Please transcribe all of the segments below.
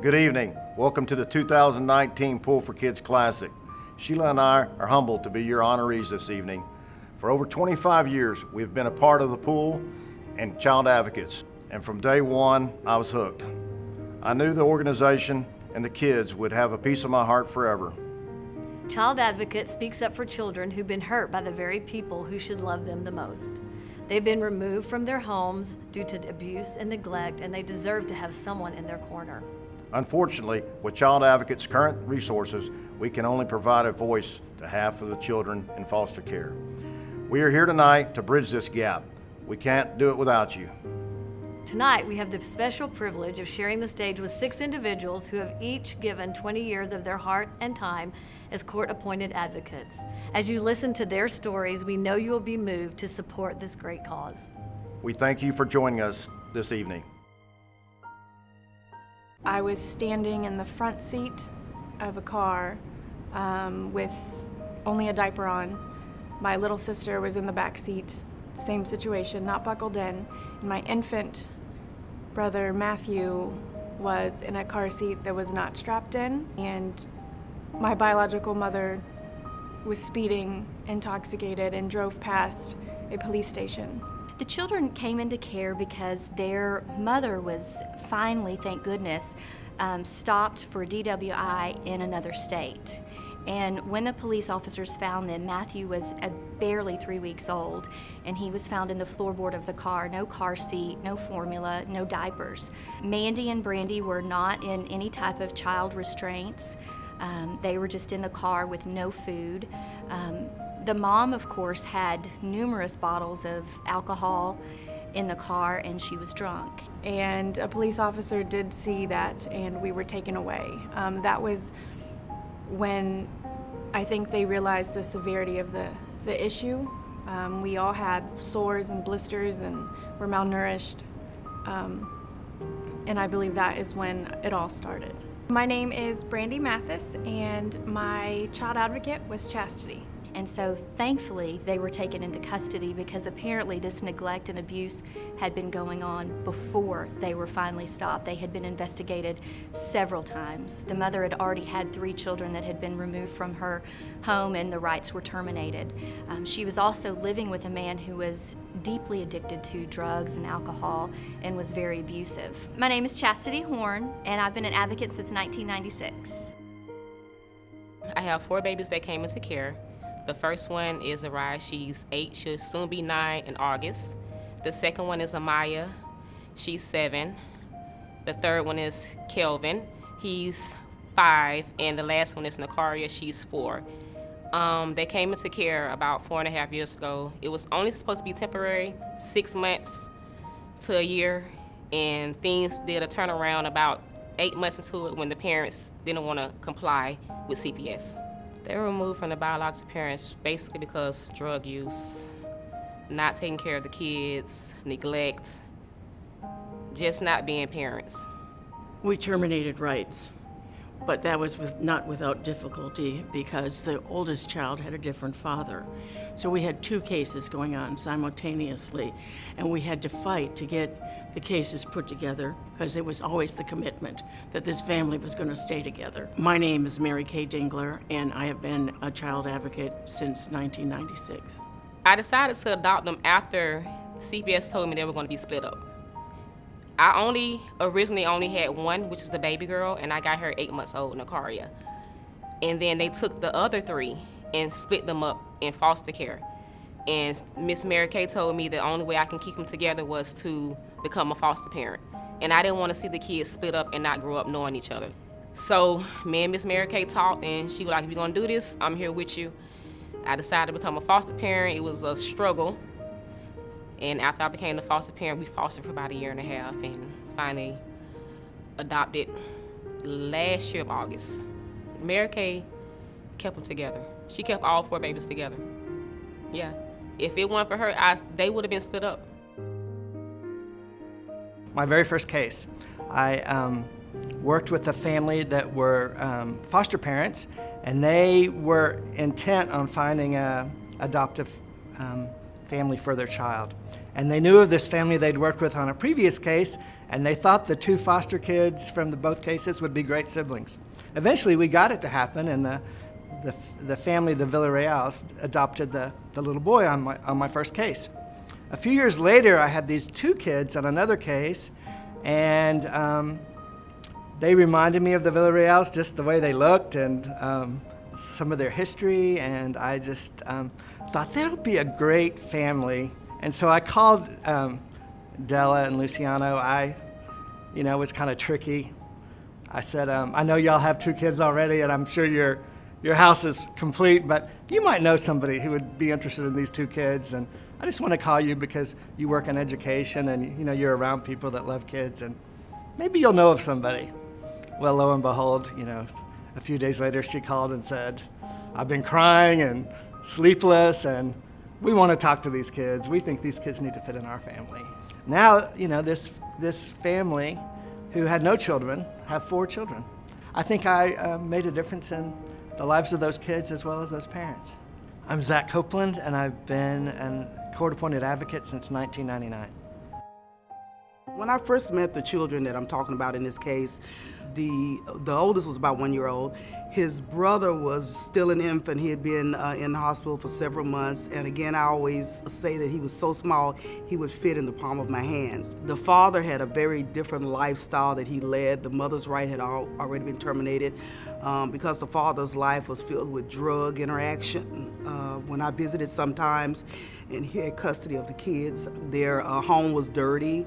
Good evening. Welcome to the 2019 Pool for Kids Classic. Sheila and I are humbled to be your honorees this evening. For over 25 years, we've been a part of the pool and child advocates, and from day one, I was hooked. I knew the organization and the kids would have a piece of my heart forever. Child Advocate speaks up for children who've been hurt by the very people who should love them the most. They've been removed from their homes due to abuse and neglect, and they deserve to have someone in their corner. Unfortunately, with Child Advocate's current resources, we can only provide a voice to half of the children in foster care. We are here tonight to bridge this gap. We can't do it without you. Tonight, we have the special privilege of sharing the stage with 6 individuals who have each given 20 years of their heart and time as court-appointed advocates. As you listen to their stories, we know you will be moved to support this great cause. We thank you for joining us this evening. I was standing in the front seat of a car with only a diaper on. My little sister was in the back seat, same situation, not buckled in. And my infant brother, Matthew, was in a car seat that was not strapped in. And my biological mother was speeding, intoxicated, and drove past a police station. The children came into care because their mother was finally, thank goodness, stopped for DWI in another state. And when the police officers found them, Matthew was barely 3 weeks old, and he was found in the floorboard of the car, no car seat, no formula, no diapers. Mandy and Brandy were not in any type of child restraints. They were just in the car with no food. The mom, of course, had numerous bottles of alcohol in the car, and she was drunk. And a police officer did see that, and we were taken away. That was when I think they realized the severity of the issue. We all had sores and blisters and were malnourished. And I believe that is when it all started. My name is Brandy Mathis, and my child advocate was Chastity. And so thankfully they were taken into custody because apparently this neglect and abuse had been going on before they were finally stopped. They had been investigated several times. The mother had already had 3 children that had been removed from her home and the rights were terminated. She was also living with a man who was deeply addicted to drugs and alcohol and was very abusive. My name is Chastity Horn, and I've been an advocate since 1996. I have 4 babies that came into care. The first one is Arai. She's 8. She'll soon be 9 in August. The second one is Amaya. She's 7. The third one is Kelvin. He's 5. And the last one is Nakaria. She's 4. They came into care about 4.5 years ago. It was only supposed to be temporary, 6 months to a year. And things did a turnaround about 8 months into it when the parents didn't want to comply with CPS. They were removed from the biological parents basically because drug use, not taking care of the kids, neglect, just not being parents. We terminated rights, but that was not without difficulty because the oldest child had a different father. So we had 2 cases going on simultaneously, and we had to fight to get the cases put together because it was always the commitment that this family was going to stay together. My name is Mary Kay Dingler, and I have been a child advocate since 1996. I decided to adopt them after CPS told me they were going to be split up. I originally only had 1, which is the baby girl, and I got her 8 months old, Nakaria. And then they took the other 3 and split them up in foster care. And Miss Mary Kay told me the only way I can keep them together was to become a foster parent. And I didn't want to see the kids split up and not grow up knowing each other. So me and Miss Mary Kay talked, and she was like, if you're gonna do this, I'm here with you. I decided to become a foster parent. It was a struggle. And after I became the foster parent, we fostered for about 1.5 years and finally adopted last year of August. Mary Kay kept them together. She kept all 4 babies together. Yeah. If it weren't for her, they would have been split up. My very first case, I worked with a family that were foster parents, and they were intent on finding an adoptive family for their child. And they knew of this family they'd worked with on a previous case, and they thought the two foster kids from both cases would be great siblings. Eventually, we got it to happen, and the family, the Villarreals, adopted the little boy on my first case. A few years later, I had these two kids on another case, and they reminded me of the Villarreals, just the way they looked and some of their history, and I just thought that would be a great family. And so I called Della and Luciano. It was kind of tricky. I said, I know y'all have two kids already, and I'm sure your house is complete, but you might know somebody who would be interested in these two kids, and I just want to call you because you work in education and you're around people that love kids, and maybe you'll know of somebody. Well, lo and behold, a few days later she called and said, I've been crying and sleepless, and we want to talk to these kids. We think these kids need to fit in our family. Now, this family who had no children have 4 children. I think I made a difference in the lives of those kids as well as those parents. I'm Zach Copeland, and I've been a court-appointed advocate since 1999. When I first met the children that I'm talking about in this case, the oldest was about 1 year old. His brother was still an infant. He had been in the hospital for several months. And again, I always say that he was so small, he would fit in the palm of my hands. The father had a very different lifestyle that he led. The mother's right had already been terminated because the father's life was filled with drug interaction. When I visited sometimes, and he had custody of the kids, their home was dirty.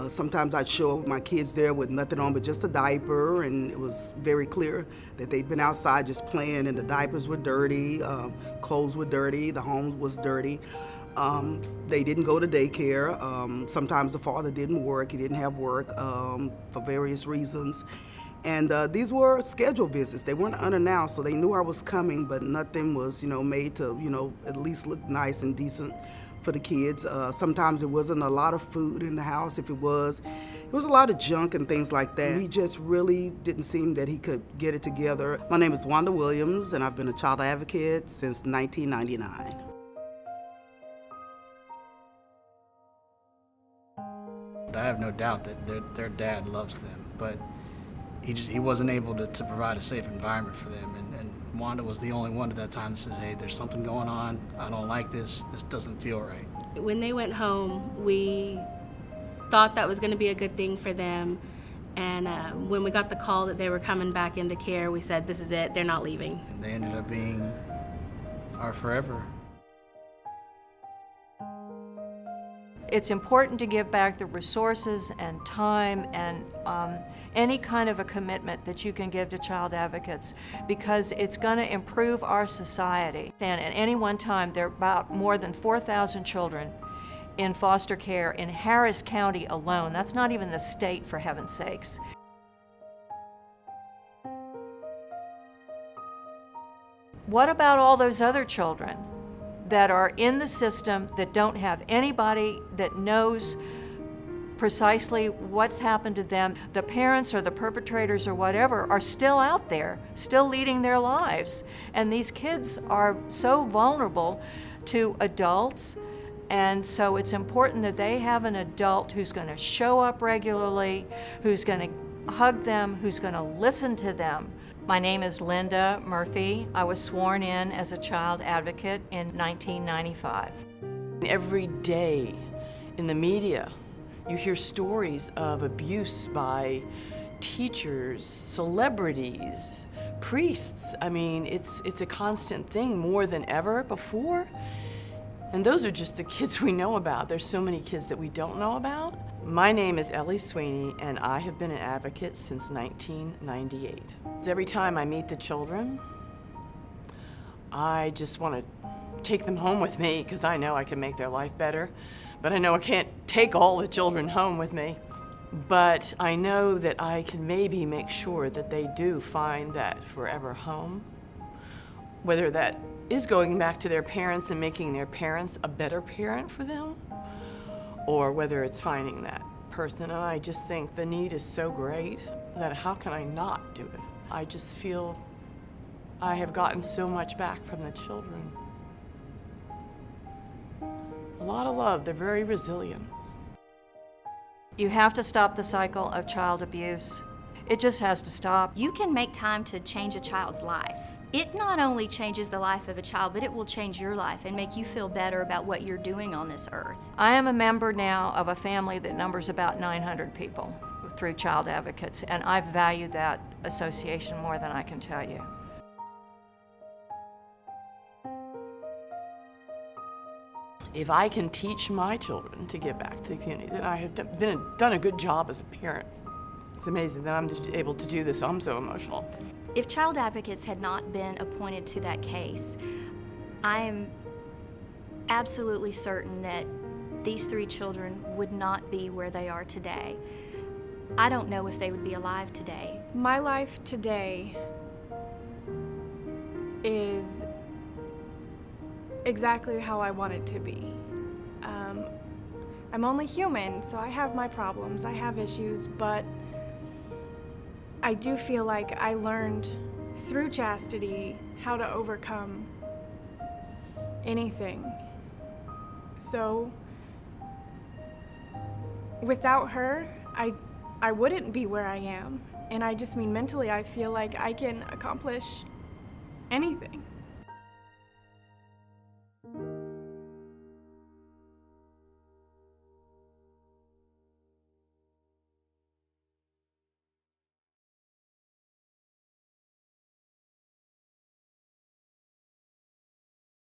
Sometimes I'd show up with my kids there with nothing on but just a diaper, and it was very clear that they'd been outside just playing, and the diapers were dirty, clothes were dirty, the home was dirty. They didn't go to daycare. Sometimes the father didn't work, he didn't have work for various reasons. And these were scheduled visits. They weren't unannounced, so they knew I was coming, but nothing was, made to, at least look nice and decent for the kids. Sometimes there wasn't a lot of food in the house. If it was a lot of junk and things like that. He just really didn't seem that he could get it together. My name is Wanda Williams, and I've been a child advocate since 1999. I have no doubt that their dad loves them, but he wasn't able to provide a safe environment for them, and Wanda was the only one at that time that says, hey, there's something going on, I don't like this doesn't feel right. When they went home, we thought that was going to be a good thing for them, and when we got the call that they were coming back into care, we said, this is it, they're not leaving. And they ended up being our forever. It's important to give back the resources and time and any kind of a commitment that you can give to child advocates, because it's going to improve our society. And at any one time, there are about more than 4,000 children in foster care in Harris County alone. That's not even the state, for heaven's sakes. What about all those other children that are in the system that don't have anybody that knows precisely what's happened to them? The parents or the perpetrators or whatever are still out there, still leading their lives. And these kids are so vulnerable to adults, and so it's important that they have an adult who's going to show up regularly, who's going to hug them, who's going to listen to them. My name is Linda Murphy. I was sworn in as a child advocate in 1995. Every day in the media, you hear stories of abuse by teachers, celebrities, priests. I mean, it's a constant thing, more than ever before. And those are just the kids we know about. There's so many kids that we don't know about. My name is Ellie Sweeney, and I have been an advocate since 1998. Every time I meet the children, I just want to take them home with me because I know I can make their life better. But I know I can't take all the children home with me. But I know that I can maybe make sure that they do find that forever home, whether that is going back to their parents and making their parents a better parent for them, or whether it's finding that person. And I just think the need is so great that how can I not do it? I just feel I have gotten so much back from the children. lot of love. They're very resilient. You have to stop the cycle of child abuse. It just has to stop. You can make time to change a child's life. It not only changes the life of a child, but it will change your life and make you feel better about what you're doing on this earth. I am a member now of a family that numbers about 900 people through Child Advocates, and I value that association more than I can tell you. If I can teach my children to give back to the community, then I have done a good job as a parent. It's amazing that I'm able to do this. I'm so emotional. If Child Advocates had not been appointed to that case, I am absolutely certain that these 3 children would not be where they are today. I don't know if they would be alive today. My life today is exactly how I want it to be. I'm only human, so I have my problems, I have issues, but I do feel like I learned through chastity how to overcome anything. So without her, I wouldn't be where I am. And I just mean mentally, I feel like I can accomplish anything.